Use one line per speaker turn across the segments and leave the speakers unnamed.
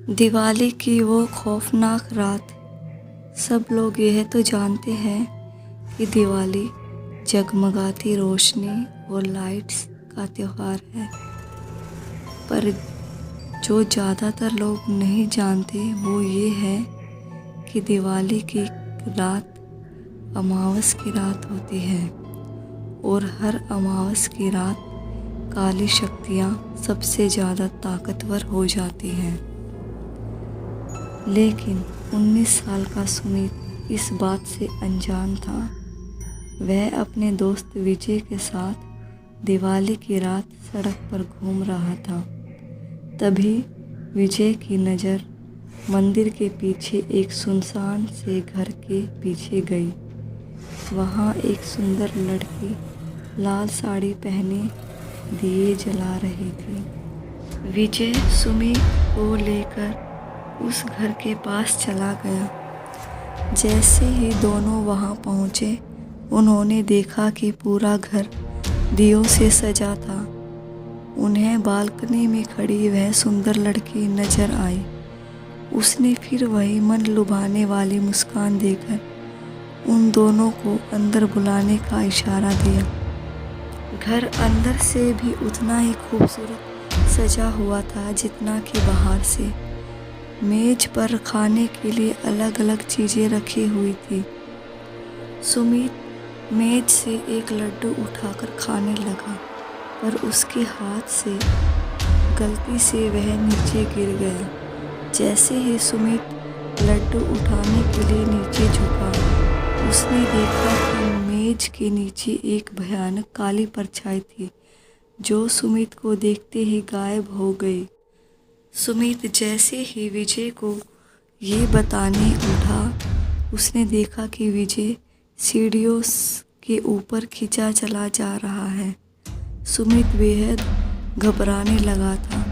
दिवाली की वो खौफनाक रात। सब लोग यह तो जानते हैं कि दिवाली जगमगाती रोशनी और लाइट्स का त्यौहार है, पर जो ज़्यादातर लोग नहीं जानते वो ये है कि दिवाली की रात अमावस की रात होती है और हर अमावस की रात काली शक्तियाँ सबसे ज़्यादा ताकतवर हो जाती हैं। लेकिन 19 साल का सुमित इस बात से अनजान था। वह अपने दोस्त विजय के साथ दिवाली की रात सड़क पर घूम रहा था। तभी विजय की नज़र मंदिर के पीछे एक सुनसान से घर के पीछे गई। वहाँ एक सुंदर लड़की लाल साड़ी पहने दिए जला रही थी। विजय सुमित को लेकर उस घर के पास चला गया। जैसे ही दोनों वहां पहुंचे, उन्होंने देखा कि पूरा घर दियों से सजा था। उन्हें बालकनी में खड़ी वह सुंदर लड़की नजर आई। उसने फिर वही मन लुभाने वाली मुस्कान देकर उन दोनों को अंदर बुलाने का इशारा दिया। घर अंदर से भी उतना ही खूबसूरत सजा हुआ था जितना कि बाहर से। मेज पर खाने के लिए अलग अलग चीज़ें रखी हुई थी। सुमित मेज से एक लड्डू उठाकर खाने लगा, पर उसके हाथ से गलती से वह नीचे गिर गया। जैसे ही सुमित लड्डू उठाने के लिए नीचे झुका, उसने देखा कि मेज के नीचे एक भयानक काली परछाई थी, जो सुमित को देखते ही गायब हो गई। सुमित जैसे ही विजय को ये बताने उठा, उसने देखा कि विजय सीढ़ियों के ऊपर खिंचा चला जा रहा है। सुमित बेहद घबराने लगा था।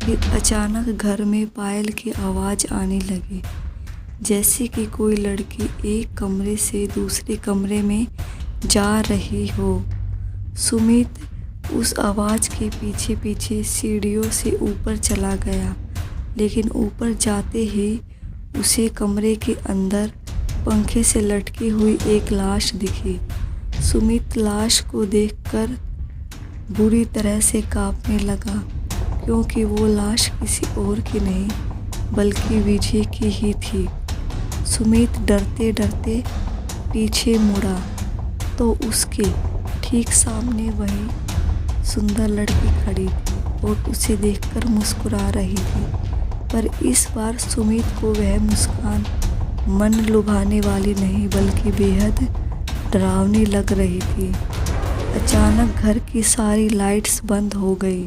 फिर अचानक घर में पायल की आवाज़ आने लगी, जैसे कि कोई लड़की एक कमरे से दूसरे कमरे में जा रही हो। सुमित उस आवाज़ के पीछे पीछे सीढ़ियों से ऊपर चला गया, लेकिन ऊपर जाते ही उसे कमरे के अंदर पंखे से लटकी हुई एक लाश दिखी। सुमित लाश को देखकर बुरी तरह से कांपने लगा, क्योंकि वो लाश किसी और की नहीं बल्कि विजय की ही थी। सुमित डरते डरते पीछे मुड़ा तो उसके ठीक सामने वही सुंदर लड़की खड़ी थी और उसे देखकर मुस्कुरा रही थी। पर इस बार सुमित को वह मुस्कान मन लुभाने वाली नहीं बल्कि बेहद डरावनी लग रही थी। अचानक घर की सारी लाइट्स बंद हो गई।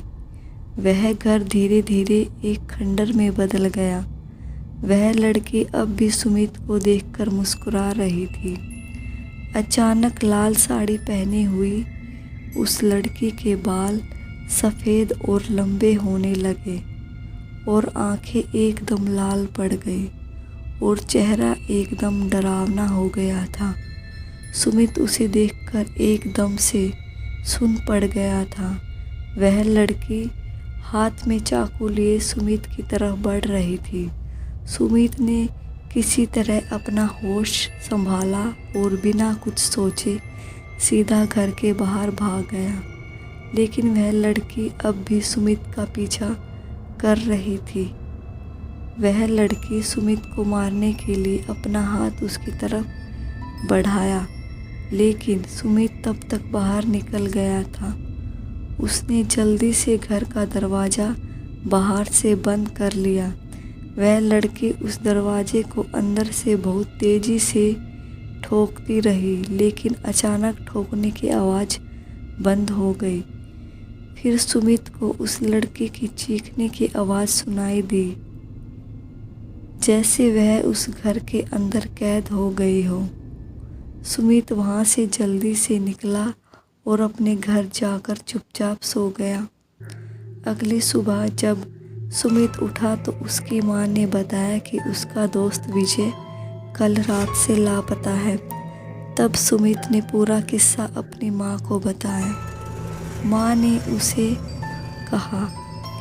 वह घर धीरे धीरे एक खंडर में बदल गया। वह लड़की अब भी सुमित को देखकर मुस्कुरा रही थी। अचानक लाल साड़ी पहनी हुई उस लड़की के बाल सफ़ेद और लंबे होने लगे और आंखें एकदम लाल पड़ गई और चेहरा एकदम डरावना हो गया था। सुमित उसे देखकर एकदम से सुन पड़ गया था। वह लड़की हाथ में चाकू लिए सुमित की तरफ बढ़ रही थी। सुमित ने किसी तरह अपना होश संभाला और बिना कुछ सोचे सीधा घर के बाहर भाग गया। लेकिन वह लड़की अब भी सुमित का पीछा कर रही थी। वह लड़की सुमित को मारने के लिए अपना हाथ उसकी तरफ बढ़ाया, लेकिन सुमित तब तक बाहर निकल गया था। उसने जल्दी से घर का दरवाज़ा बाहर से बंद कर लिया। वह लड़की उस दरवाजे को अंदर से बहुत तेज़ी से ठोकती रही, लेकिन अचानक ठोकने की आवाज़ बंद हो गई। फिर सुमित को उस लड़की की चीखने की आवाज़ सुनाई दी, जैसे वह उस घर के अंदर कैद हो गई हो। सुमित वहाँ से जल्दी से निकला और अपने घर जाकर चुपचाप सो गया। अगली सुबह जब सुमित उठा तो उसकी माँ ने बताया कि उसका दोस्त विजय कल रात से लापता है। तब सुमित ने पूरा किस्सा अपनी माँ को बताया। माँ ने उसे कहा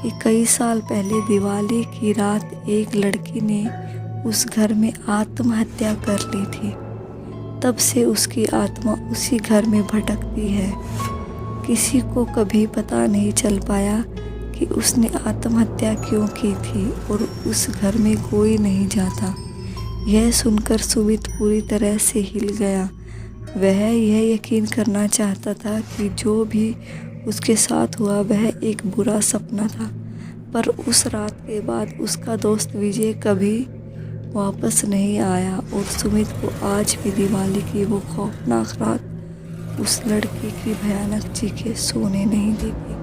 कि कई साल पहले दिवाली की रात एक लड़की ने उस घर में आत्महत्या कर ली थी। तब से उसकी आत्मा उसी घर में भटकती है। किसी को कभी पता नहीं चल पाया कि उसने आत्महत्या क्यों की थी और उस घर में कोई नहीं जाता। यह सुनकर सुमित पूरी तरह से हिल गया। वह यह यकीन करना चाहता था कि जो भी उसके साथ हुआ वह एक बुरा सपना था, पर उस रात के बाद उसका दोस्त विजय कभी वापस नहीं आया और सुमित को आज भी दिवाली की वो खौफनाक रात उस लड़की की भयानक चीखें सोने नहीं देती।